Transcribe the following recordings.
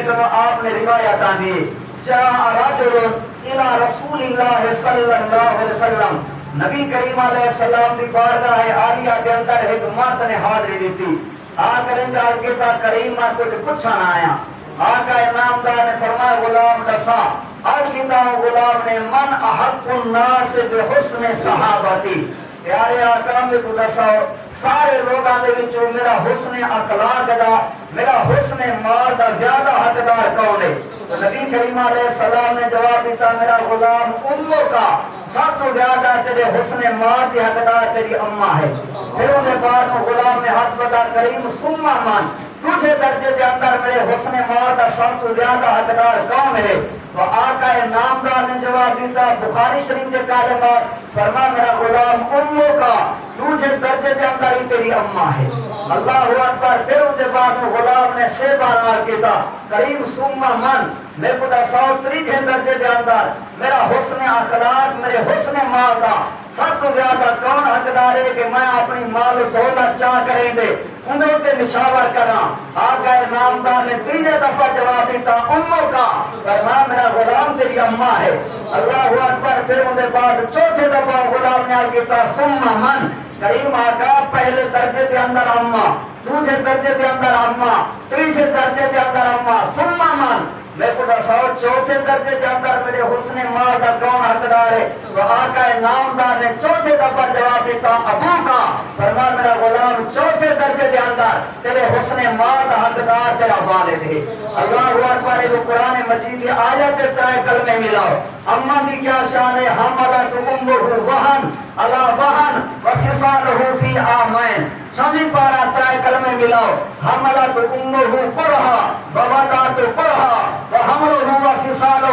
تو آپ نے روایت آنی جاء رجل الى رسول اللہ صلی اللہ علیہ وسلم نبی کریم علیہ السلام دی بارگاہ عالیہ کے اندر ایک مرد نے حاضری دی تھی آ کر انجال کیتا کریم میں کچھ پوچھنا آیا آقا انعامدار نے فرمایا غلام دسا الکتا غلام نے من احق الناس بحسن صحابتی پیارے آقا میں کو دساؤ سارے لوگاں دے وچوں میرا حسن اخلاق دا میرا حسن مال دا زیادہ حقدار کون ہے تو نبی کریم علیہ السلام نے جواب دیتا میرا غلام امو کا سب تو زیادہ تیرے حسن مال دی حقدار تیری اماں ہے پھر انہیں بعد غلام نے ہاتھ بتا کریم ثم من دوسرے درجے کے اندر میرے حسن مال دا سب تو زیادہ حقدار کون ہے تو آقا نامدار نے جواب دیتا بخاری شریف کے کلمات فرما میرا غلام امو کا دوسرے درجے کے اندر ہی تیری اماں ہے اللہ اکبر پھر اس کے بعد غلام نے سے بار کیتا کریم ثم من میں کو دساؤ تیسرے درجے کے اندر میرا حسن اخلاق میرے حسن مال دا سب تو زیادہ کون حقدار ہے کہ میں اپنی مال و دولت چاہ کریں دے انہوں تے نشاور کرنا آقا نامدار نے تیسرے دفعہ جواب دیتا امو کا فرمایا میرا غلام تیری اماں ہے اللہ اکبر پھر ان کے بعد چوتھے دفعہ غلام نے کیتا ثم من کریم آقا پہلے درجے کے اندر اماں دوسرے درجے کے اندر اماں تیسرے درجے کے اندر اماں ثم من میں کو دساؤ چوتھے درجے کے اندر میرے حسن مال دا کون حقدار ہے تو آقا نامدار نے چوتھے دفعہ جواب دیتا ابو کا فرمایا میرا غلام چوتھے درجے کے اندر تیرے حسن مال دا حقدار تیرا والد ہے اللہ اکبر جو قرآن مجید کی آیت ترائے کلمے ملاؤ اماں دی کیا شان ہے حملت امہ وہن علی وہن وفصالہ فی عامین سبھی پارا ترائے کلمے ملاؤ حملت امہ کرہا ووضعت کرہا وحملہ وفصالہ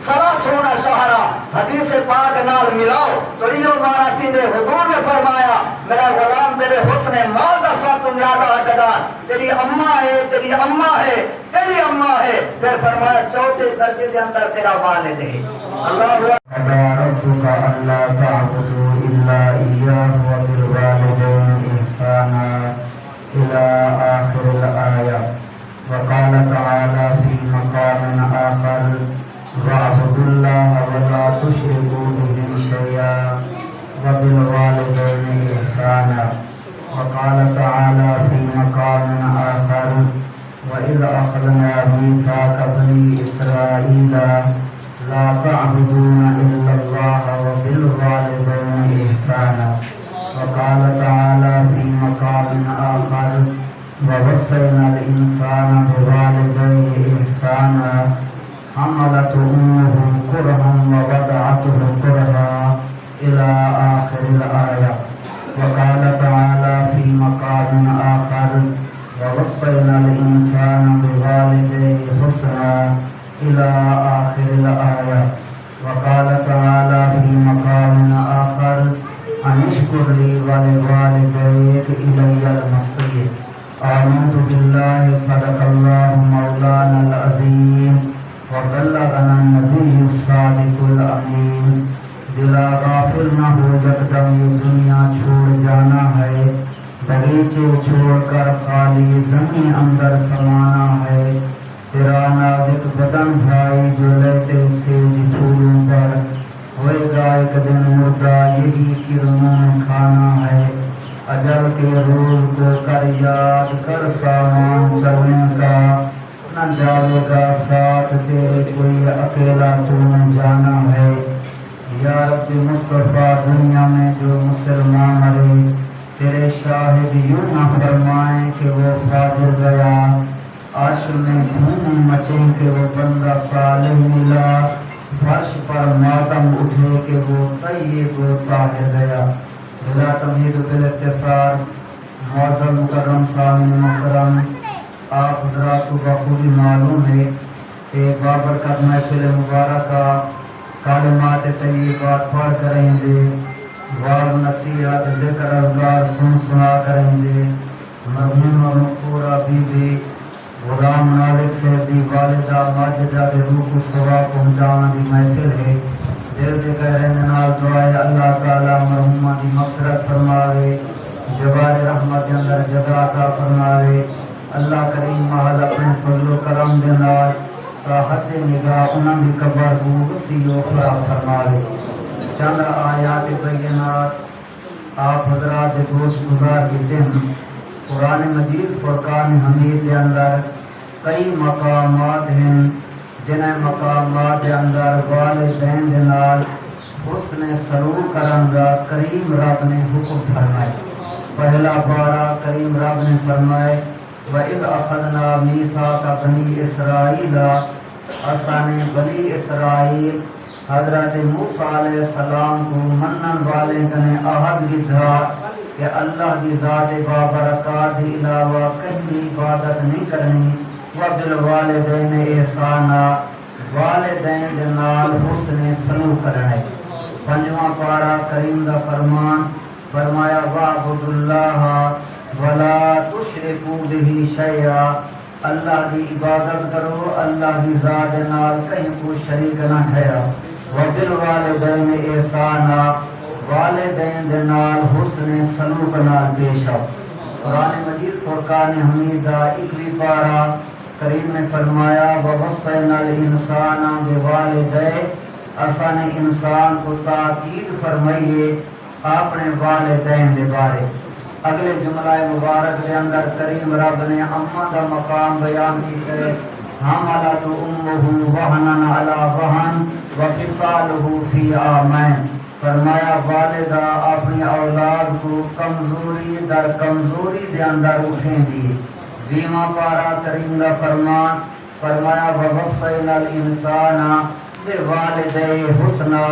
ثلاثون شہرا حدیث پاک نال ملاؤ تو یہ مانا تیرے حضور نے فرمایا میرا غلام تیرے حسن مال دا سب تو زیادہ حقدار تیری اماں ہے تیری اماں ہے تیری اماں ہے پھر فرمایا چوتھے درجے کے اندر تیرا والد ہے اللہ ربك ألا تعبدوا إلا إياه وبالوالدين إحسانا إلى آخر الآية وقال تعالى في مقام آخر واعبدوا الله ولا تشركوا به شيئا وبالوالدين إحسانا وقال تعالى في مقام آخر وإذ أخذنا ميثاق بني إسرائيل لا تعبدون إلا الله وبالوالدين إحسانا وقال تعالى في مقام آخر ووصينا الإنسان بوالديه إحسانا حملته أمه كرها ووضعته كرها إلى آخر الآية وقال تعالى في مقام آخر ووصينا الإنسان بوالديه حسنا إلى آخر الآية وقال تعالى في مقام آخر أن اشكر لي ولوالديك إلي المصير آمنت بالله صدق الله مولانا العظيم وبلغنا النبي الصادق الأمين دلا غافل نہ ہو یکدم یہ دنیا چھوڑ جانا ہے بغیچے چھوڑ کر خالی زمین اندر سمانا ہے تیرا نازک بدن بھائی جو لیٹے سیج پھولوں پر ہوئے گا ایک دن مردہ یہی کرنوں میں کھانا ہے اجل کے روز کو کر یاد کر سامان چلنے کا نہ جاوے گا ساتھ تیرے کوئی اکیلا تو نہ جانا ہے یا رب مصطفیٰ دنیا میں جو مسلمان مرے تیرے شاہد یوں نہ فرمائیں کہ وہ فاجر گیا عرش میں دھوم مچیں کہ وہ بندہ صالح ملا فرش پر ماتم اٹھے کہ وہ طیب و طاہر گیا بلا تمہید بالاختصار معظم مکرم سامعین محترم آپ حضرات کو بخوبی معلوم ہے کہ بابرکت محفل مبارکہ کلمات طیبات پڑھ کریں گے وعظ نصیحت ذکر اذکار سنا کریں گے مرحوم و مغفورہ بی بی غلام نالک سے دی والدہ ماجدہ دے روح کو ثواب پہنچانا دی محفل ہے دل دے گہرے نال دعائے اللہ تعالی مرحومہ دی مغفرت فرماوے جوار رحمت اندر جگہ عطا فرماوے اللہ کریم محل اپنے فضل و کرم دے نال کرسی فراغ فرما لے۔ چند آیات بینات آپ حضرات دوست گزار کے دن قرآن مجید فرقان حمید کے اندر کئی مقامات ہیں جنہیں مقامات کے اندر والدین دے نال حسن سلوک کرن دا کریم رب نے حکم فرمائے۔ پہلا پارہ کریم رب نے فرمائے وَإِذْ أَخَذْنَا مِيثَاقَ بَنِي إِسْرَائِيلَ اسانے بنی اسرائیل حضرت موسیٰ علیہ السلام کو منن والے کنے عہد لدھا کہ اللہ دی ذات بابرکات دی علاوہ کہیں عبادت نہیں کرنی، وبالوالدین احسانا والدین دے نال حسن سلوک کرنا ہے۔ پنجواں پارہ کریم دا فرمان فرمایا وَاعْبُدُوا اللَّهَ وَلَا تُشْرِكُوا بِهِ شَيْئًا، اللہ دی عبادت کرو، اللہ دی ذات نال کہیں کو شریک نہ ٹھہرا۔ وَبِالْوَالِدَيْنِ احسانا والدین دے نال حسن سلوک نال پیش آؤ۔ قرآن مجید فرقان حمید دا 21 پارہ کریم نے فرمایا وَوَصَّيْنَا الْإِنسَانَ بِوَالِدَيْهِ، اساں نے انسان کو تاکید فرمائیے اپنے والدین دے بارے۔ اگلے جملہ مبارک دے اندر کریم رب نے اماں دا مقام بیان کیتا ہے حملت امہ وہنن علی وہن وفصالہ فی عامین، فرمایا والدہ اپنی اولاد کو کمزوری در کمزوری دے اندر اٹھیں دی۔ 20واں پارہ کریم دا فرمان فرمایا وَوَصَّيْنَا الْإِنسَانَ بِوَالِدَيْهِ حُسْنًا،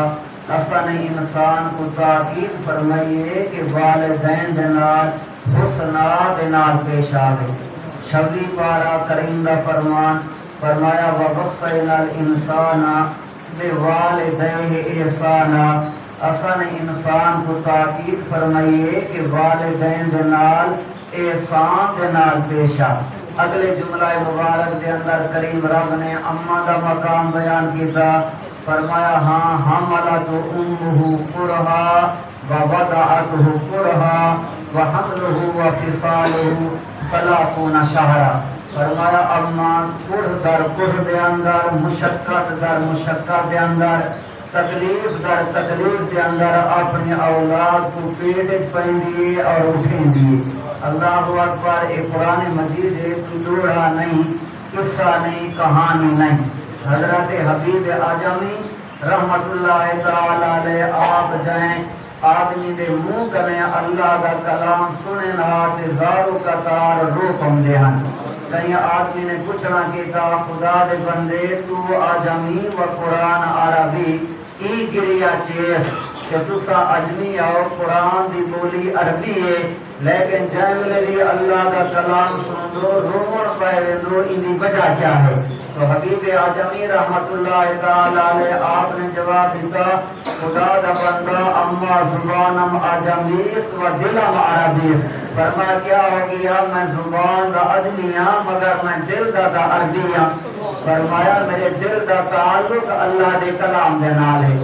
اساں نے انسان کو تاکید فرمائیے کہ والدین دے نال حسنا دے نال پیش آوے۔ 26 پارہ کریم دا فرمان فرمایا وَوَصَّيْنَا الْإِنسَانَ بِوَالِدَيْهِ احسانا، اساں نے انسان کو تاکید فرمائیے کہ والدین دے نال احسان دے نال پیش آ۔ اگلے جملہ مبارک دے اندر کریم رب نے اماں دا مقام بیان کیتا، فرمایا ہاں حملت امہ کرہا ووضعتہ کرہا وحملہ وفصالہ 30 شہرا، فرمایا اماں کرہ در کرہ دے اندر، مشقت در مشقت دے اندر، تکلیف در تکلیف دے اندر اپنی اولاد کو پیٹ پہن دیے اور اٹھیں دیے۔ اللہ اکبر۔ ایک قرآن مجید ایک دوڑا نہیں، قصہ نہیں، کہانی نہیں۔ حضرت حبیب اعظمی رحمت اللہ تعالی علیہ آپ جائیں آدمی دے منہ کنے اللہ دا کلام سنے نات زارو قطار رو پندے ہن۔ کہیں آدمی نے پوچھنا کیتا خدا دے بندے تو اعظمی و قرآن عربی ای گریا چیز کہ تسا اجمی آؤ قرآن دی بولی عربی ہے لیکن جائملے لی اللہ دا کلام سن دو رومن پہوے دو انہی وجہ کیا ہے؟ تو حبیب اعظمی رحمت اللہ تعالی علیہ آپ نے جواب دیتا خدا دا بندہ اما زبانم اعظمیس و دلم عربیس، فرمایا کیا ہو گیا میں زبان دا اجمی ہاں مگر میں دل دا عربی ہاں، فرمایا میرے دل دا تعلق اللہ دے کلام دے نال ہے۔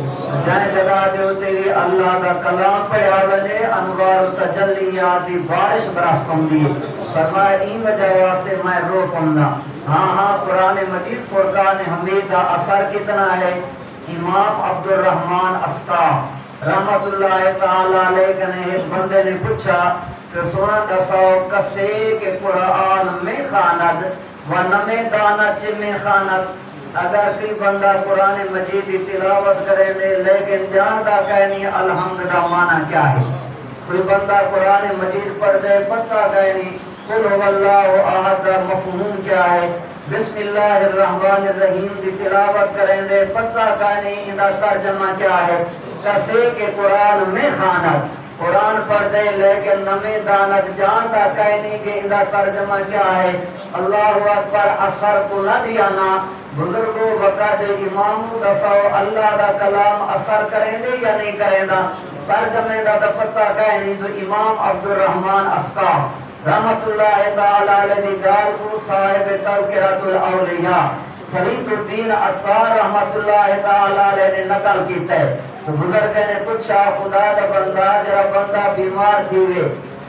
جائیں جگہ دے ہوتے بھی اللہ دا کلام پڑھا وجے انوار و تجلیات دی بارش برس کم دی، فرمایا این وجہ واسطے میں رو پمنا۔ ہاں قرآن مجید فرقان حمید دا اثر کتنا ہے؟ امام عبد الرحمن اسقاف رحمت اللہ تعالی علیہ کنے ایک بندے نے پوچھا کہ سونا دساؤ کسے کہ قرآن میں خاند و نمے دانا چمے خاند، اگر کوئی بندہ قرآن مجید کی تلاوت کرے دے لیکن جانتا کہنی الحمد دا معنی کیا ہے، کوئی بندہ قرآن مجید پڑھ دے پتہ کہنی قل هو اللہ احد دا مفہوم کیا ہے، بسم اللہ الرحمن الرحیم دی تلاوت کریں دے پتہ کہنی اندہ ترجمہ کیا ہے، کسے کہ قرآن میں خاند قرآن پڑھ دے لیکن نمی دانت جانتا کہنی کہ اندہ ترجمہ کیا ہے۔ اللہ اکبر۔ اثر کو نہ دیانا بزرگوں وقت امامو دساؤ اللہ دا کلام اثر کریں دے یا نہیں کریں دا، ترجمے دا پتہ کہنی تو امام عبد الرحمن اسقاف رحمت اللہ تعالی علیہ دی گال کو صاحب تذکرۃ الاولیاء فرید الدین عطار رحمت اللہ تعالی علیہ نے نقل کیتا ہے۔ تو بزرگ نے پوچھا خدا دا بندہ جرا بندہ بیمار تھی وے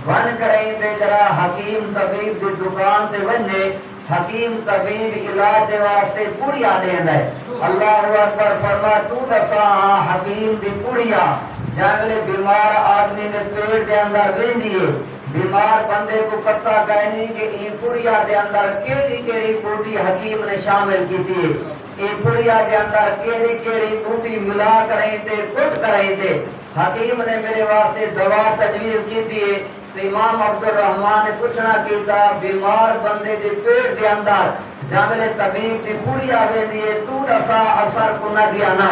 ون کریں دے جرا حکیم طبیب دی دکان تے ونے حکیم طبیب علاج دے واسطے کڑیا دیندا ہے اللہ اکبر فرما تو دسا حکیم دی کڑیا جنگلے بیمار آدمی دے پیٹ دے اندر ویندی ہے بیمار بندے کو پتہ کہنی کہ این کڑیا دے اندر کیڑی بوٹی حکیم نے شامل کی تھی این کڑیا دے اندر کیڑی بوٹی ملا کریں تے کٹ کریں تے حکیم نے میرے واسطے دوا تجویز کی تھی تو امام عبد الرحمن نے پوچھنا کیتا بیمار بندے دے پیٹ دے اندر جنگلے طبیب دی کڑیا ویندی ہے تو دسا اثر کو نہ دیا نا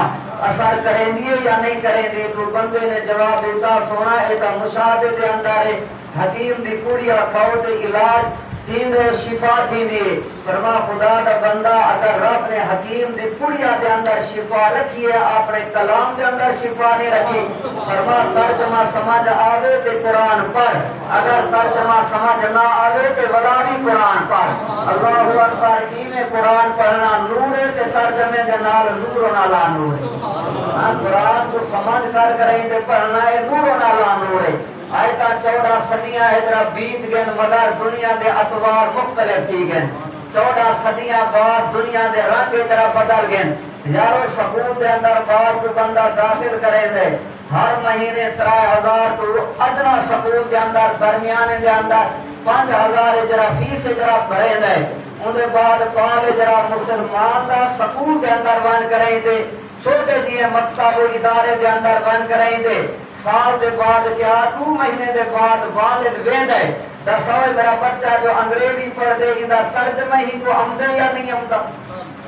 اثر کریں دیے یا نہیں کریں دی تو بندے نے جواب دیتا سونا ایتا مشاہدے دے اندر ہے حکیم دی کڑیا کھاؤ دے علاج تین شفا تھی دی فرما خدا دا بندہ اگر رب نے حکیم دی کڑیا دے اندر شفا رکھی ہے اپنے کلام دے اندر شفا نہیں رکھی فرما ترجمہ سمجھ آوے تے قرآن پر اگر ترجمہ سمجھ نہ آوے تے ولا بھی قرآن پر اللہ اکبر میں قرآن پڑھنا نور ہے تے ترجمے دے نال نور نالا نور ہے قرآن کو سمجھ کر کریں تے پڑھنا ہے نور نالا نور ہے آیتا 14 صدیاں ہجرہ بیت گئن مگر دنیا دے اتوار مختلف تھی گئن 14 صدیاں بعد دنیا دے رنگ ہجرہ بدل گئن یارو سکول دے اندر بار کو بندہ داخل کریں دے ہر مہینے 3000 تو ادنا سکول دے اندر درمیانے دے اندر 5000 ہجرہ فیس ہجرہ بھریں دے ان دے بعد پال ہجرہ مسلمان دا سکول دے اندر ون کریں دے چھوٹے جیے مکتب و ادارے دے اندر ون کریں دے سال دے بعد کیا 2 مہینے دے بعد والد ویند ہے دسوئے میرا بچہ جو انگریزی پڑھ دے اندہ ترجمہ ہی کو آمدے یا نہیں آمدہ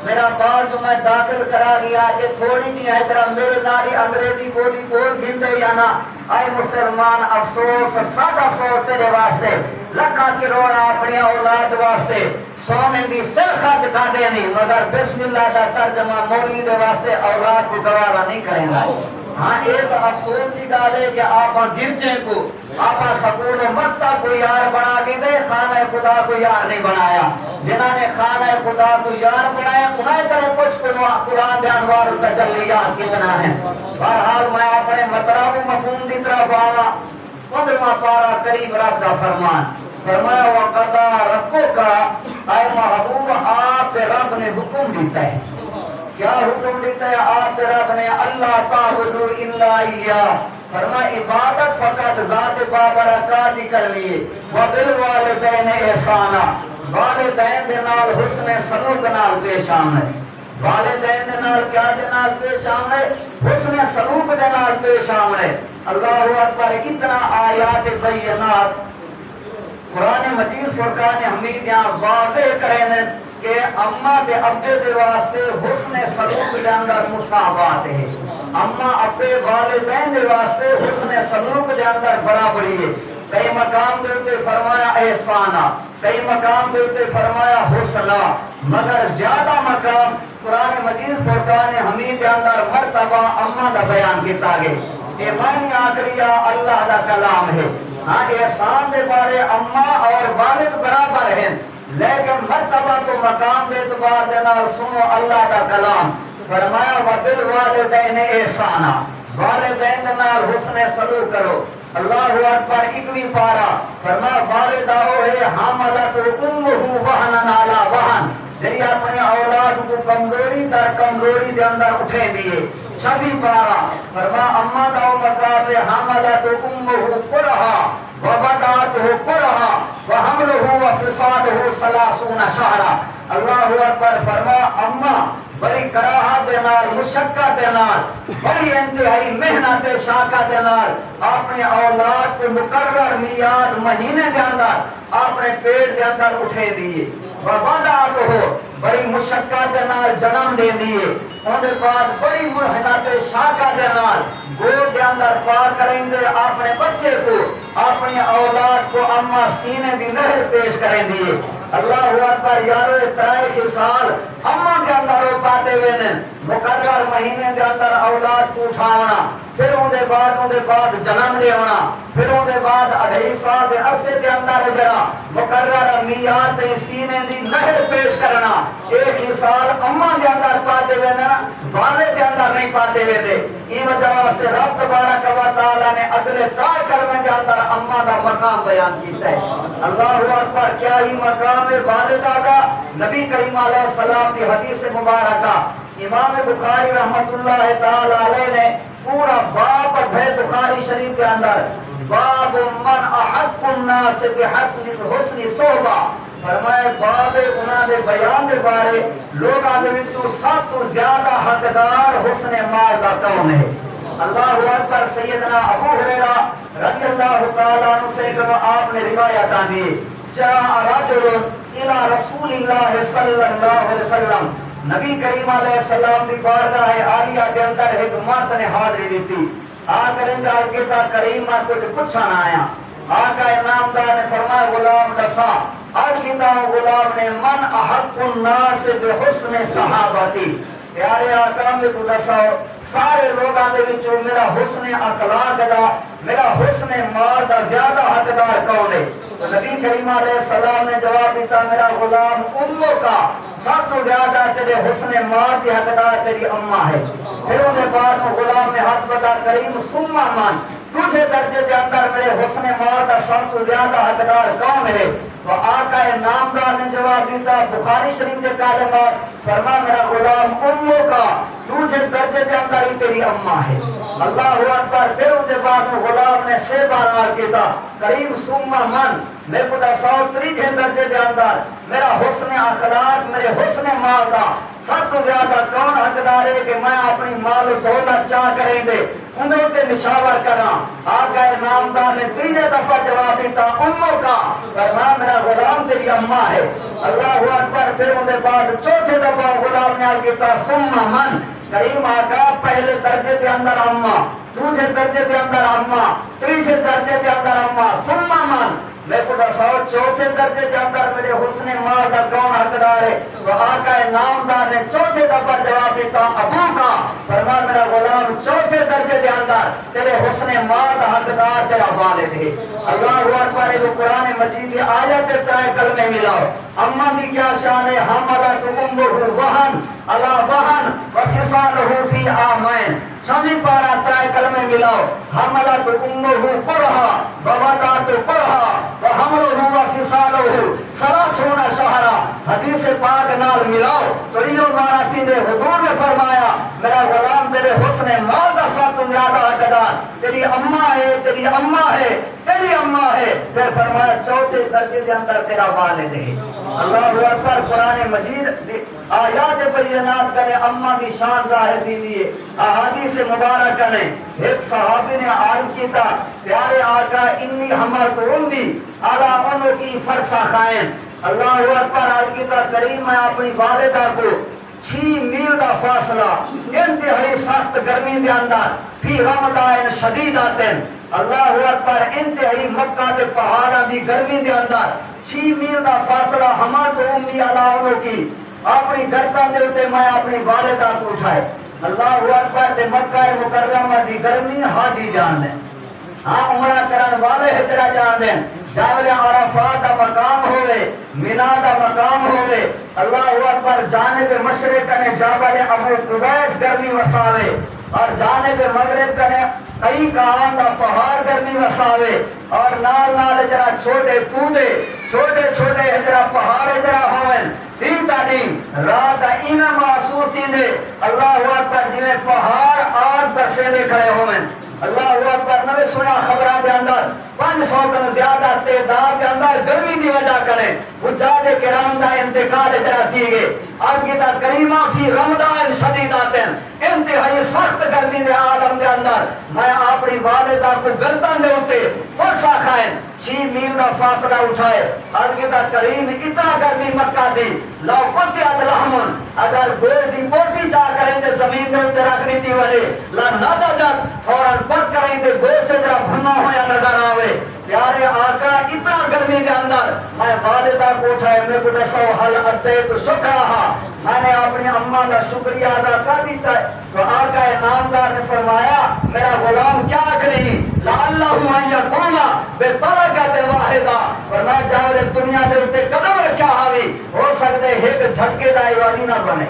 میرا بال جو میں داخل کرا گیا کہ تھوڑی نہیں ہے جرا میرے ناری انگریزی بولی بول گھندے یا نا آئے مسلمان افسوس ساد افسوس تیرے واسطے لکھا کروڑا اپنی اولاد واسطے سونے دی سل خرچ کھاڑے نہیں مگر بسم اللہ دا ترجمہ مولوی دے واسطے اولاد کو گوارا نہیں کریں گا ہاں ایک افسوس کی ڈالے کہ آپ گرجے کو آپ سکول مکتب کو یار بنا کے دے خانہ خدا کو یار نہیں بنایا جنہاں نے خانہ خدا کو یار بنایا انہیں کرے کچھ قرآن دے انوار و تجلیات کتنا ہے بہرحال میں اپنے مطلب و مفہوم دی طرف آوا 15واں پارہ کریم رب دا فرمان فرمایا وقضا ربک اے محبوب آپ رب نے حکم دیتا ہے کیا حکم دیتا ہے آپ رب نے اللہ تعبدو الا ایا فرما عبادت فقط ذات بابرکات ہی کر لیے وبالوالدین احسانا والدین دے نال حسن سلوک نال پیش آمنے والدین دے نال کیا دے نال پیش آمنے حسن سلوک دے نال پیش آمنے اللہ اکبر کتنا آیات بینات قرآن مجید فرقان حمید یہاں واضح کریں کہ اماں دے ابے دے واسطے حسن سلوک دے اندر مساوات ہے اماں ابے والدین دے واسطے حسن سلوک دے اندر برابری ہے کئی مقام دے اتے فرمایا احسانہ کئی مقام دے اتے فرمایا حسنہ مگر زیادہ مقام قرآن مجید فرقان حمید دے اندر مرتبہ اماں دا بیان کیتا گئے یہ معنی آخریہ اللہ دا کلام ہے ہاں احسان دے بارے اماں اور والد برابر ہیں لیکن مرتبہ تو مقام دے اعتبار دے نال سنو اللہ دا کلام فرمایا وبالوالدین احسانا والدین دے نال حسن سلوک کرو اللہ اکبر 21 پارہ فرمایا والدہ ہے حاملت امہ وہن علی وہن جی اپنے اولاد کو کمزوری در کمزوری دے اندر اٹھے دیئے 26 پارہ فرمایا اماں دا مقام حاملت امہ کرہا وَوَدَعَتْهُ كُرْهًا وَحَمْلُهُ وَفِصَالُهُ 30 شَهْرًا اللہ اکبر فرما اماں بڑی کراہت دے نال مشقت دے نال بڑی انتہائی محنت شاقت دے نال اپنے اولاد کو مقرر میعاد مہینے دے اندر اپنے پیٹ دے اندر اٹھے دیے وَوَدَعَتْهُ بڑی مشقت دے نال جنم دے دیے ان دے بعد بڑی محنت شاقت دے نال گود دے اندر پار کریں دے اپنے بچے کو اپنی اولاد کو اماں سینے دی نہر پیش کریں دیے اللہ اکبر یارو 23 سال اماں کے اندر وہ پاتے ہوئے مقرر مہینے دے اندر اولاد کو اٹھاونا پھر ان دے بعد جنم دے ہونا پھر وہ دے بعد 2.5 سال دے عرصے دے اندر جڑا مقررہ میعاد تے سینے دی نہر پیش کرنا، ایک ہی سال اما دے اندر پاتے ہوئے نا والد دے اندر نہیں پاتے ہوئے تھے۔ این وجہ سے رب تبارک و تعالی نے اگلے 3 کلمے دے اندر اما دا مقام بیان کیتا ہے۔ اللہ اکبر، کیا ہی مقام ہے والدہ دا۔ نبی کریم علیہ السلام کی حدیث مبارکہ امام بخاری رحمت اللہ تعالی علیہ نے پورا باب ہے بخاری شریف کے اندر، باب من احق الناس بحسن صحبہ، فرمائے باب انہاں دے بیان دے بارے لوگاں دے وچوں سب تو زیادہ حقدار حسن مال دا کون ہے۔ اللہ اکبر، سیدنا ابو ہریرہ رضی اللہ تعالیٰ عنہ سے کہ آپ نے روایت آنی، جاء رجل الى رسول اللہ صلی اللہ علیہ وسلم، نبی کریم علیہ السلام دی بارگاہ عالیہ کے اندر ایک مرد نے حاضری دیتی، آ کر انجال کہتا کریم میں کچھ پوچھانا آیا۔ آقا انعامدار نے فرمایا غلام دسا، آج کہتا غلام نے من احق الناس بحسن صحابتی، پیارے آقا میں کو دساؤ سارے لوگاں دے وچوں میرا حسن اخلاق دا، میرا حسن مال دا زیادہ حقدار کون ہے؟ تو نبی کریم علیہ السلام نے جواب دیتا میرا غلام امو کا، سب تو زیادہ تیرے حسن مال دی حقدار تیری اماں ہے۔ پھر ان کے بعد غلام نے ہاتھ بتا کریم ثم من، دوسرے درجے کے اندر میرے حسن مال دا سب تو زیادہ حقدار کون ہے؟ تو آقا نامدار نے جواب دیتا بخاری شریف کے کلمات، فرما میرا غلام امو کا، دوسرے درجے کے اندر ہی تیری اماں ہے۔ اللہ اکبر، پھر ان کے بعد غلام نے 6 بار کہتا کریم ثم من، میں کو دساؤ تیسرے درجے کے اندر میرا حسن اخلاق، میرے حسن مال دا سب تو زیادہ کون حقدار ہے کہ میں اپنی مال و دولت چاہ کریں دے انہوں تے نشاور کرنا۔ آقا نامدار نے 3 دفعہ جواب دیتا امو کا، فرمایا میرا غلام تیری اماں ہے۔ اللہ اکبر، پھر ان کے بعد 4 دفعہ غلام نے کہتا ثم من، کریم آقا پہلے درجے کے اندر اماں، دوسرے درجے کے اندر اماں، تیسرے درجے کے اندر اماں، ثم من، میں کو دساؤ 4 درجے کے اندر میرے حسن مال دا کون حقدار ہے؟ تو آقا نامدار نے 4 دفعہ جواب دیتا ابو کا، فرمایا میرا غلام 4 درجے کے اندر تیرے حسن مال دا حقدار تیرا والد ہے۔ اللہ اکبر، جو قرآن مجید کی آیت 3 کلمے ملاؤ، اماں دی کیا شان ہے؟ حملت امہ وہن علی وہن وفصالہ فی عامین، سبھی پارا 3 کلمے ملاؤ، حملت امہ کرہا ووضعت کرہا وحملہ وفصالہ 30 شہرا، حدیث پاک نال ملاؤ تو یہ مانا تھی نے حضور نے فرمایا میرا غلام تیرے حسن مال دا سب تو زیادہ حقدار تیری اماں ہے، تیری اماں ہے، تیری اماں ہے۔ پھر فرمایا 4 درجے کے اندر تیرا والد ہے۔ اللہ اکبر، قرآن مجید آیات بینات کرے اماں دی شان ظاہر دی دیئے، احادیث مبارکہ نے ایک صحابی نے عرض کیتا پیارے آقا انی حملت امی علی عنقی فرسخین، اللہ اکبر، عرض کیتا کریم میں اپنی والدہ کو 6 میل دا فاصلہ انتہائی سخت گرمی دے اندر فی رمضان شدیداتن، اللہ اکبر، انتہائی مکہ دے پہاڑاں دی گرمی دے اندر 6 میل دا فاصلہ حملت امی علی عنقی، اپنی گردن دے اتے میں اپنی والدہ کو اٹھائے۔ اللہ اکبر، دے مکہ مکرمہ دی گرمی حاجی جان دیں، ہاں عمرہ کرن والے ہجرہ جان دیں، جاولے عرفات دا مقام ہوئے، مینا دا مقام ہوئے، اللہ اکبر، جانب مشرق کنے جابل ابو قبیس گرمی وساوے اور جانب مغرب کنے کئی کان دا پہاڑ گرمی وساوے اور نال نال جرا چھوٹے تودے چھوٹے چھوٹے ہجرہ پہاڑ ہجرہ ہوئے دین تا دین رات اینا محسوس دے، اللہ اکبر، جنہیں پہاڑ آگ برسے دے کھڑے ہوئے۔ اللہ اکبر، نوے سنا خبران دے اندر 500 کنو زیادہ تعداد کے اندر گرمی دی وجہ کریں حجاج کرام دا انتقال اجرا تھی گئے۔ آج کی تا کریمہ فی رمضان شدیداتن، انتہائی سخت گرمی دے عالم دے اندر میں اپنی والدہ کو گردن دے ہوتے فرسا کھائیں 6 میل دا فاصلہ اٹھائے۔ آج کی تا کریم اتنا گرمی مکہ دی لو قطعت لحمن، اگر گوئے دی بوٹی چاہ کریں دے زمین دے ہوتے رکھ دیتی والے لا نادجت، فوراں پک کریں دے گوشت جرا بھنا ہویا نظر آوے۔ پیارے آقا اتنا گرمی کے اندر میں والدہ کو اٹھائے، میں کو دسو حل ادے تو شکرہا، میں نے اپنی اماں کا شکریہ ادا کر دیتا ہے۔ تو آقا نامدار نے فرمایا میرا غلام کیا کریں، لعلہ ان یکون بطلقۃ واحدہ، فرمایا جاوے دنیا دے اوتے قدم رکھیا ہوئی ہو سکدے ایک جھٹکے دا ایوانی نہ بنے،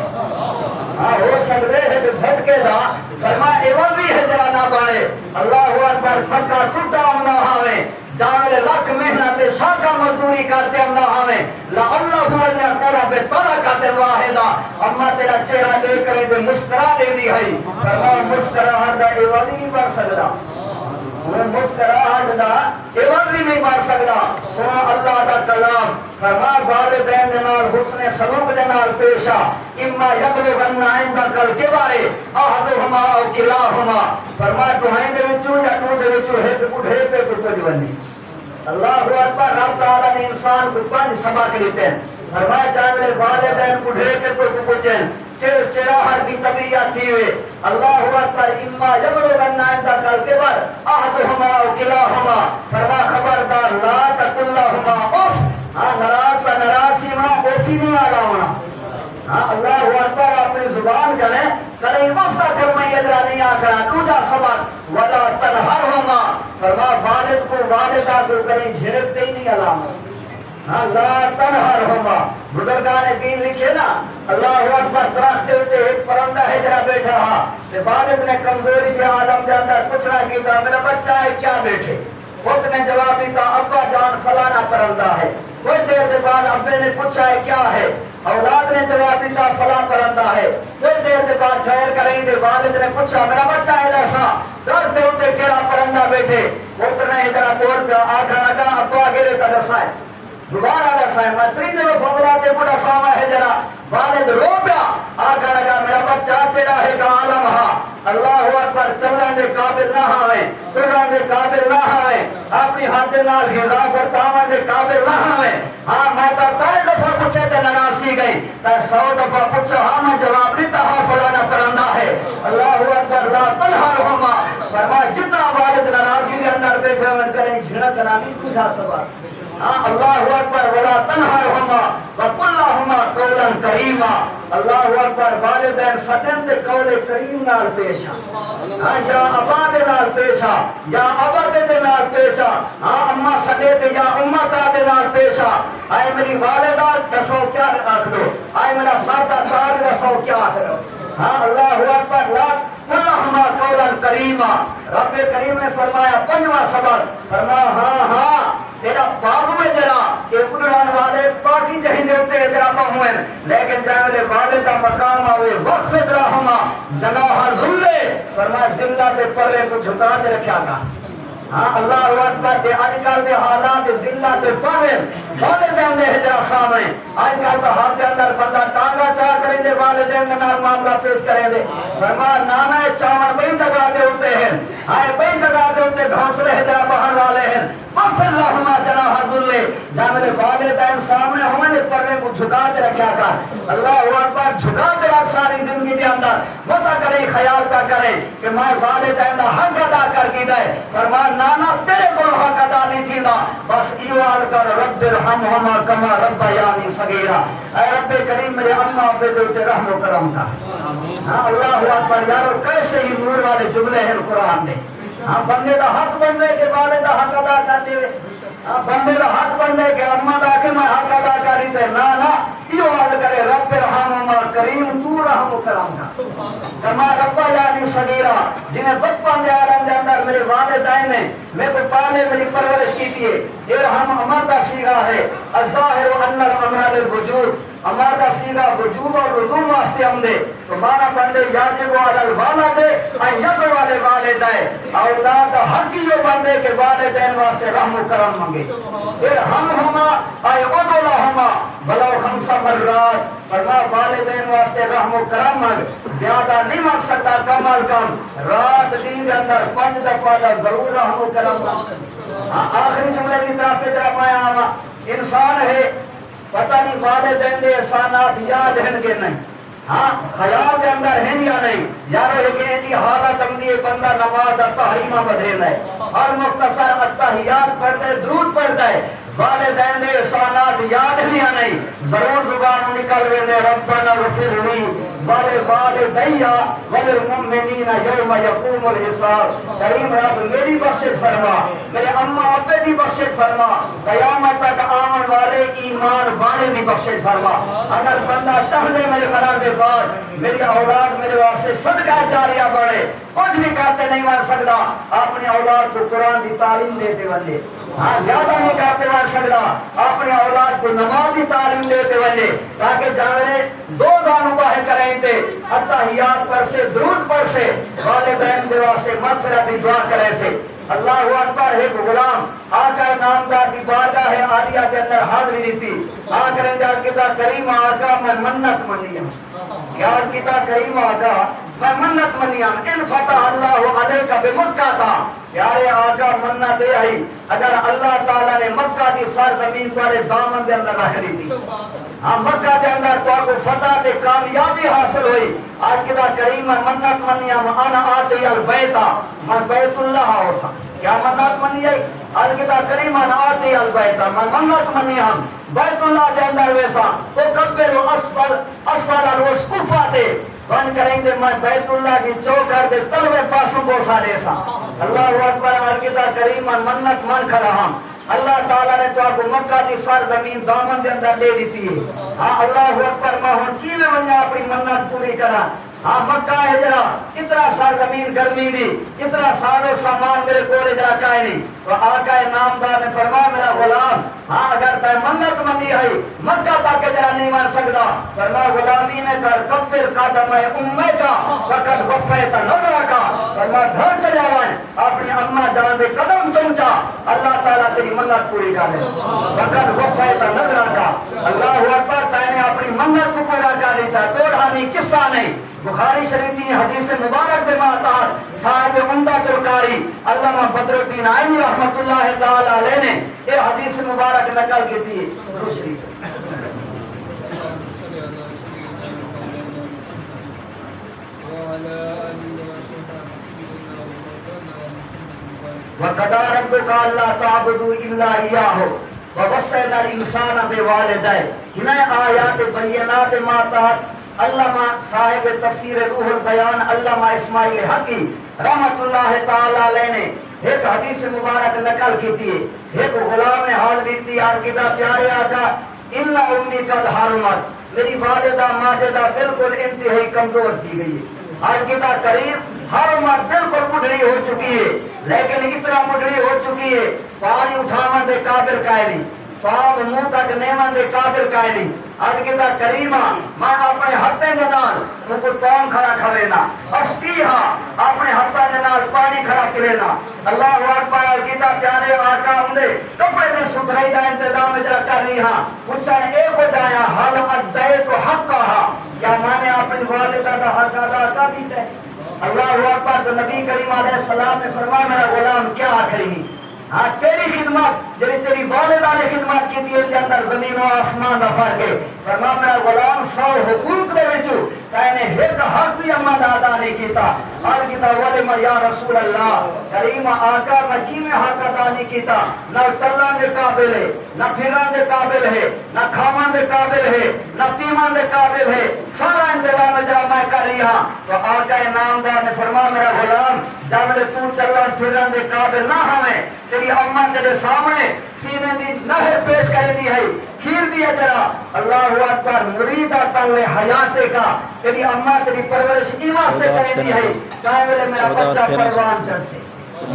ہاں ہو سکدے ایک جھٹکے دا فرمایا ایوانی ہجرا نہ بنے، اللہ اکبر، تھکا ٹوٹا ہونا ہوے جاوے لاکھ محنت شاکا مزدوری کرتے ہم نہ ہمیں لعلہ ان یکون بطلقۃ واحدہ، اما تیرا چہرہ دے کرے دے مسکرا دے دی ہے، فرمایا مسکراہٹ دا ایوانی نہیں بن سکدا، مسکراہٹ دا ایوانی نہیں بن سکدا، سنا اللہ دا کلام، فرمایا والدین دے نال حسن سلوک دے نال پیش آ، اما یبلغن عندک الکبر احدہما او کلاہما، فرمایا تہیں دے وچوں یا تو دے وچوں ایک بڈھے پہ کچھ ونی، اللہ اکبر، رب تعالیٰ نے انسان کو 5 سبق دیتے ہیں، فرمایا جانے والدین بڈھے کے کو پوچھیں چڑچڑاہٹ کی طبیعت تھی ہوئے، اللہ اکبر، اما یبلغن عندک الکبر احدہما او کلاہما، فرمایا خبردار لا تقل لہما اف، ہاں ناراض تا ناراضی میں اوفی نہیں آ ہونا، ہاں اللہ اکبر، اپنی زبان کریں کہیں وفتا کلمہ ادرا نہیں آکھنا، دوجا سبق ولا تنہرہما، فرمایا والد کو والدہ کو کریں جھڑکتے ہی نہیں علامت، ہاں لا تنہرہما، بزرگان دین لکھے نا، اللہ اکبر، درخت دے ہوتے ایک پرندہ ہجرا بیٹھا ہا، کہ والد نے کمزوری کے عالم کے اندر پوچھنا کیتا میرا بچہ ہے کیا بیٹھے، خود نے جواب دیتا ابا جان فلانا پرندہ ہے، کوئی دیر کے بعد ابے نے پوچھا ہے کیا ہے، اولاد نے جواب دیتا فلاں پرندہ ہے، کوئی دیر کے بعد ٹھہر کر رہی تھی والد نے پوچھا میرا بچہ ہے ایسا درخت دے ہوتے کیڑا پرندہ بیٹھے، خود نے ادھر بول پہ آگا لگا ابا گرے تا دسائے دوبارہ دسائے میں تریجے فضلہ کے بڑا ساما ہے جرا، والد رو پیا آگا لگا میرا بچہ تیرا ہے کا عالم ہا، اللہ اکبر، چلن دے قابل نہ ہوئے، پھرن دے قابل نہ ہوئے، اپنی ہاتھ نال غذا برتاون دے قابل نہ ہوئے، ہاں میں تا 3 دفعہ پوچھے تے ناراضی گئی، تا 100 دفعہ پوچھا ہاں میں جواب دیتا ہاں فلانا پرندہ ہے، اللہ اکبر، لا تنہرہما، فرمایا جتنا والد ناراضگی دے اندر بیٹھے ہوئے کریں جھڑکنا نہیں تجھا سبب، ہاں اللہ اکبر، ولا تنہرہما وقل لہما قولا کریما، اللہ اکبر، والدین سٹن تے قول کریم نال پیش آ، ہاں یا ابا دے نال پیش آ، یا ابا دے نال پیش آ، ہاں اما سٹے تے یا امتا دے نال پیش آ، آئے میری والدہ دسو کیا آکھ دو، آئے میرا سادہ تاج دسو کیا آکھ دو، ہاں اللہ اکبر، لا قلہما قولا کریما، رب کریم نے فرمایا 5واں سبق، فرمایا ہاں ہاں تیرا باغوے جرا کہ اڑان والے باقی جہیں دے ہوتے ادرا پہنویں، لیکن جانے والدہ مقام ہوئے وقف ادراہما جناح ذلے، فرمایا ذلہ دے پرے کو جھکا دے رکھا گا، ہاں اللہ اکبر، دے آج کل دے حالات ذلہ دے پرے والدین دے ہجرہ سامنے، آج کل تو ہاتھ دے اندر بندہ ٹانگا چاہ کریں دے والدین دے نال معاملہ پیش کریں دے، فرمایا نانا چاون بئی جگہ دے ہوتے ہیں، آئے بئی جگہ دے ہوتے گھونسلے ہجرہ بہن والے ہیں، وقف اللہما جناح ذلے، جانے والدین سامنے ہوئے پرنے کو جھکا دے رکھا کر، اللہ اکبر، جھکا دے رکھ ساری زندگی دے اندر، متا کریں خیال کا کریں کہ میں والدین دا حق ادا کر کی دے، فرمایا نانا تیرے کو حق ادا نہیں تھی دا، بس ایوال کر رب ارحمہما کما ربیانی صغیرا، اے رب کریم میرے اماں ابے دے اوتے رحم و کرم کا، ہاں اللہ اکبر، یارو کیسے ہی نور والے جملے ہیں قرآن دے، ہاں بندے دا حق بندے کے والدہ حق ادا کر دے، ہاں بندے دا حق بندے کے اماں دا کہ میں حق ادا کری دے، نا یہ حال کرے رب رحمہما کریم تو رحم و کرم کا، کما ربا یعنی صغیرہ، جنہیں بچپن دے عالم دے اندر میرے والدین نے میں کو پالے میری پرورش کی تھی، ارحم امر دا سیغہ ہے، الظاہر ان الامر للوجوب، امر دا سیغہ وجوب اور لزوم واسطے ہم دے، تو مانا بندے یاجب علی الوالد ان یدعو علی والدین، اولاد حق یہ بندے کے والدین واسطے رحم و کرم منگے، ارحمہما اے ادعو لہما بلو 5 مرات، فرما والدین واسطے رحم و کرم منگ، زیادہ نہیں مانگ سکتا، کم از کم رات دن کے اندر 5 دفعہ دا ضرور رحم و کرم منگ، آخری جملے کی طرف میں آوا، انسان ہے پتہ نہیں والدین دے احسانات یاد ہیں کہ نہیں، ہاں خیال دے اندر ہیں یا نہیں، یارو یہ کہ جی حالت اندی بندہ نماز دا تحریمہ بدھے ہے، اور مختصر التحیات پڑھتا ہے، درود پڑھتا ہے، والدین دے احسانات یاد نہیں ضرور زبانوں نکل ویندے ربنا اغفر لی والدیا وللمؤمنین یوم یقوم الحساب. کریم رب میری بخشش فرما، میرے اماں ابے دی بخشش فرما، قیامت تک آمن والے ایمان والے دی بخشش فرما. اگر بندہ چاہے میرے مرن دے بعد میری اولاد میرے واسطے صدقہ جاریہ بڑھے، کچھ بھی کرتے نہیں بن سکتا، اپنی اولاد کو قرآن دی تعلیم دیتے بنے، ہاں زیادہ نہیں کرتے بن سکتا، اپنی اولاد کو نماز دی تعلیم دیتے بنے، تاکہ جانے دو زانو باہر کریں تے اتحیات پر سے درود پر سے والدین دے واسطے مغفرت دی دعا کرے سے. اللہ اکبر. ایک غلام آقا نامدار دی بارگاہ ہے عالیہ کے اندر حاضری دیتی. آقا جال کتا کریم آقا میں منت منیاں، یاد کتا کریم آقا میں منت منیاں ان فتح اللہ علیکہ بمکہ تھا. پیارے آقا منت دے آئی اگر اللہ تعالیٰ نے مکہ دی سرزمین تمہارے دامن دے اندر رکھ دی تھی، ہاں مکہ دے اندر تو کو فتح تے کامیابی حاصل ہوئی. آج کتا کریم منت منیاں انا آتی البیتا من بیت اللہ ہوسا. کیا منت منی ہے؟ آج کتا کریم انا آتی البیتا من منت منیاں بیت اللہ دے اندر ویسا تو کبر و اسفل الوسقفہ دے بن کریں دے میں بیت اللہ کی چوکر دے تلوے پاسوں کو سا دے سا. اللہ اکبر. آج کتا کریم منت من کھڑا ہم اللہ تعالیٰ نے تو آپ کو مکہ دی سرزمین دامن دے اندر دے دیتی ہے. ہاں اللہ اکبر. میں ہوں کی میں بنیا اپنی منت پوری کرا. ہاں مکہ ہے جرا اتنا سرزمین گرمی دی اتنا سارے سامان میرے کولے جرا کائے نہیں. تو آقا نامدار نے فرمایا میرا غلام ہاں اگر تے منت مندی ہے مکہ تک جرا نہیں مان سکتا، فرمایا غلامی میں کر کبر قدم امے کا وقت غفیت نظرہ کا. فرمایا گھر چلے آئیں اپنی اماں جان دے قدم چمچا اللہ تعالیٰ تیری منت پوری کر دے. وقت غفیت نظرہ کا. اللہ اکبر. تینے اپنی منت کو پورا کر لیتا، توڑا نہیں قصہ نہیں. بخاری شریف کی حدیث مبارک دے ماتحت صاحب عمدہ القاری علامہ بدر الدین عینی رحمت اللہ تعالی علیہ نے یہ حدیث مبارک نقل کی تھی. دوسری وَقَضَىٰ رَبُّكَ أَلَّا تَعْبُدُوا إِلَّا إِيَّاهُ وَوَصَّيْنَا الْإِنسَانَ بِوَالِدَيْهِ. ہنائے آیات بینات ماتحت علامہ صاحب تفسیر روح البیان علامہ اسماعیل حقی رحمت اللہ تعالی علیہ نے ایک حدیث مبارک نقل کی تھی. ایک غلام نے حال بھی تھی آج کتا پیارے آقا ان امی قد حرمت، میری والدہ ماجدہ بالکل انتہائی کمزور تھی گئی. آج کتا قریب حرمت بالکل بڑھڑی ہو چکی ہے، لیکن اتنا بڑھڑی ہو چکی ہے پانی اٹھاون دے قابل قائلی، پاپ منہ تک نیمن دے قابل قائلی. آج کتا کریمہ میں اپنے ہتھے دے نال ان کو تون کھڑا کھڑینا اسکی ہاں اپنے ہتھے دے نال پانی کھڑا کلینا. اللہ اکبر. آج کتا پیارے آقا ہندے کپڑے دے ستھرائی دا انتظام اجرا کر رہی ہاں پوچھن ایک ہو جایا حل ادائے تو حق کہا، کیا میں نے اپنی والدہ دا حق ادا کر دیتا ہے؟ اللہ اکبر. تو نبی کریم علیہ السلام نے فرمایا میرا غلام کیا آخری ہاں تیری خدمت جنہیں تیری والدہ نے خدمت کی تھی ان کے اندر زمین و آسمان دا فرق ہے. فرمایا میرا غلام 100 حقوق دے وچوں تینے ایک حق بھی اما دا ادا نہیں کیتا. اور کیتا ولم یا رسول اللہ کریم آقا میں کیویں حق ادا نہیں کیتا؟ نہ چلن دے قابل ہے، نہ پھرن دے قابل ہے، نہ کھاون دے قابل ہے، نہ پیون دے قابل ہے، سارا انتظام جا میں کر رہی ہاں. تو آقا نامدار نے فرمایا میرا غلام جب تو چلن پھرن دے قابل نہ ہوے تیری اماں تیرے سامنے سینے دی نہر پیش کر دی ہے کھیر دی جرا. اللہ اکبر. مرید تل حیات کا تیری اماں تیری پرورش ای واسطے کر دی ہے چاہے ویلے میرا بچہ پروان چڑھ سے.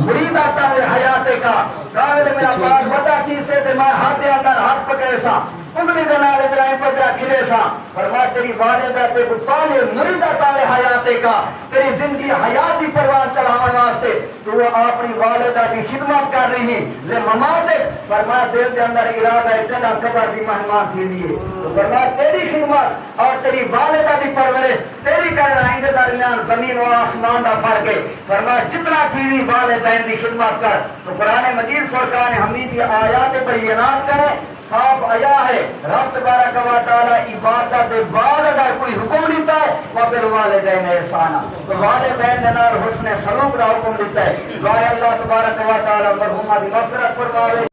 مرید تل حیات کا چاہے ویلے میرا پاس بڑا چیز سے تے میں ہاتھ دے اندر ہاتھ پکڑے سا انگلی دے نال جرائیں پجرا کھلے سا. فرما تیری والدہ تے کو پالے مرید تل حیات کا تیری زندگی حیات دی پروان چلاون واسطے تو اپنی والدہ دی خدمت کر رہی ہیں لے ممات. فرما دل دے اندر ارادہ ہے کدا قبر دی مہمان تھی لیے. فرما تیری خدمت اور تیری والدہ دی پرورش تیری کرنا ان دے درمیان زمین و آسمان دا فرق ہے. فرما جتنا تیری والدین دی خدمت کر. تو قرآن مجید فرقان حمید یہ آیات بینات کرے صاف آیا ہے رب تبارک و تعالی عبادت کے بعد اگر کوئی حکم دیتا ہے وبالوالدین احسانا تو والدین دے نال حسن سلوک دا حکم دیتا ہے. دعا اللہ تبارک و تعالی مرحومہ دی مغفرت فرماوے.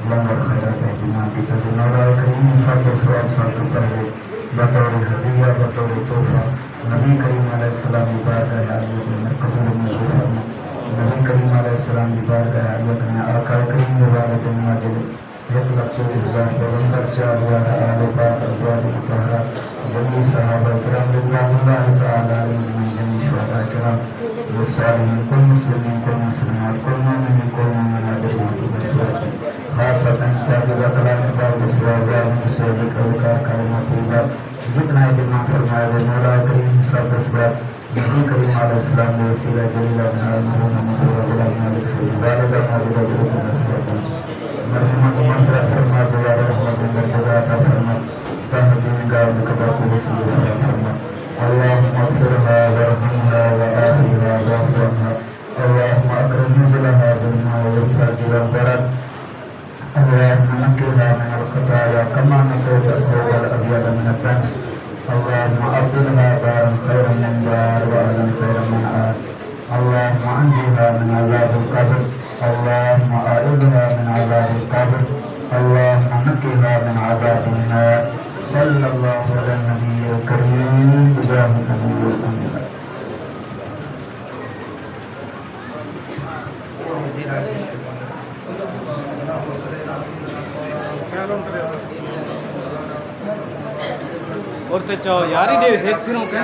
لنگر خیرات اہتمام کی تجھے مولا کریم سب سواب سب تو پہلے بطور ہدیہ بطور تحفہ نبی کریم علیہ السلام کی بارگاہ عالیت میں قبول منظور فرما نبی کریم علیہ السلام کی بارگاہ عالیت میں آقا کریم والدین ماجد 1,24,000 پیغمبر 4,000 آل پاک ازواج مطہرہ جمیع صحابہ کرام رضوان اللہ تعالی علیہم جمیع شہداء کرام والصالحین کل مسلمین کل مسلمات کل مومنین کل مومنات جمعیت خاصتاً پاکیزہ کلام پاک سواب مسجد اذکار کلمات طیبہ جتنا اہتمام فرمائے وہ مولا کریم سب اسباب نبی کریم علیہ السلام نے وسیلہ جلیلہ بنا محمد غلام مالک سے والدہ موجودہ ضرورت نصیحہ پہنچ مرحمت مغفرت فرما جوار رحمت اندر جگہ عطا فرما تحدین گاہ مقدر کو وسیلہ فرما اللہم اغفرها ورحمها وآفیها وعفوها اللہم اکرم نزلها بالماء والساجر البرد اللهم نقها من الخطايا كما نقيت الثوب الابيض من الدنس اللهم ابدلها دارا خيرا من دار واهلا خيرا من اهل اللهم انجها من عذاب القبر اللهم اعذها من عذاب القبر اللهم نقها من عذاب النار صلى الله على النبي الكريم بجاه النبي الامين اور تو چاہو یاری دے ایک سنوں کہ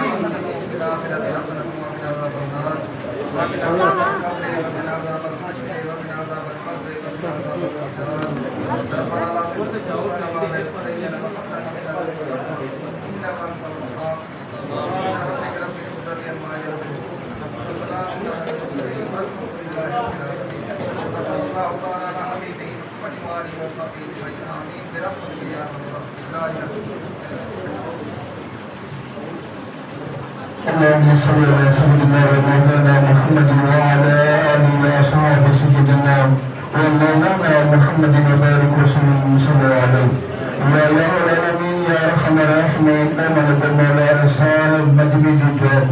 اللهم صل على سيدنا ومولانا محمد وعلى آله وأصحابه سيدنا ومولانا محمد وبارك وسلم صلى عليه يا إله العالمين يا أرحم الراحمين آمنت المولى صاحب مجمد الدعاء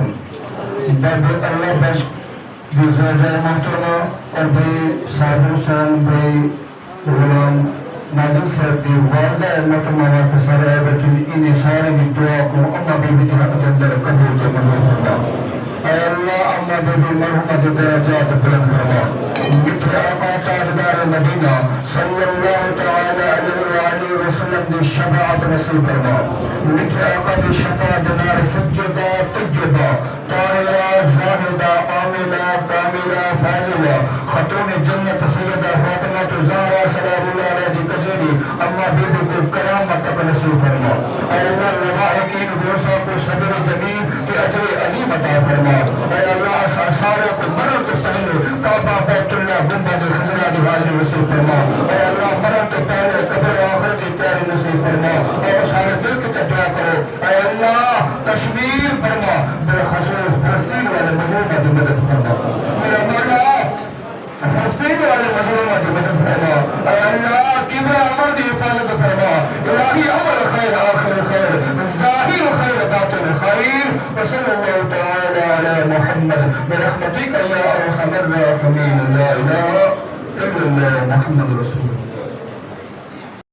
باب الله بش بزوجة محترمة اور بھائی صاحب حسین بھائی غلام ناظر صاحب دی والدہ محترمہ واسطے سارے بچوں ان اشارے کی دعا کو اما بی بی حق کے اندر قبول کے منظور فرما اے اللہ اما بی بی مرحومہ کے درجات بلند فرما میٹھے آقا تاجدار مدینہ صلی اللہ تعالی علیہ وسلم دی شفاعت نصیب فرما میٹھے آقا دی شفاعت نار سجدہ طیبہ طاہرہ زاہدہ عاملہ کاملہ فاضلہ خاتون جنت سیدہ فاطمہ زہرا سلام اللہ علیہ دی کجیری اما بی بی کو کرامت تک نصیب فرما اے اللہ لواحقین غوثہ کو صبر جمیل کے اجر عظیم عطا فرما اے اللہ سارے کو مرن تو پہلے کعبہ بیت اللہ گنبد خضرا دی حاضری نصیب فرما اے اللہ مرن تو پہلے قبر آخرت کی تیاری نصیب فرما اے سارے دل کی دعا کرو اے اللہ کشمیر برما بالخصوص فلسطین والے مظلومہ کی مدد فرما میرا مولا فلسطین والے مظلومہ کی مدد فرما اے اللہ کبرا عمر دی حفاظت فرما الہی عمل خیر آخر خیر ظاہر خیر باطن خیر وصلی اللہ تعالی علی محمد برحمتک یا ارحم الراحمین لا الہ الا اللہ محمد رسول اللہ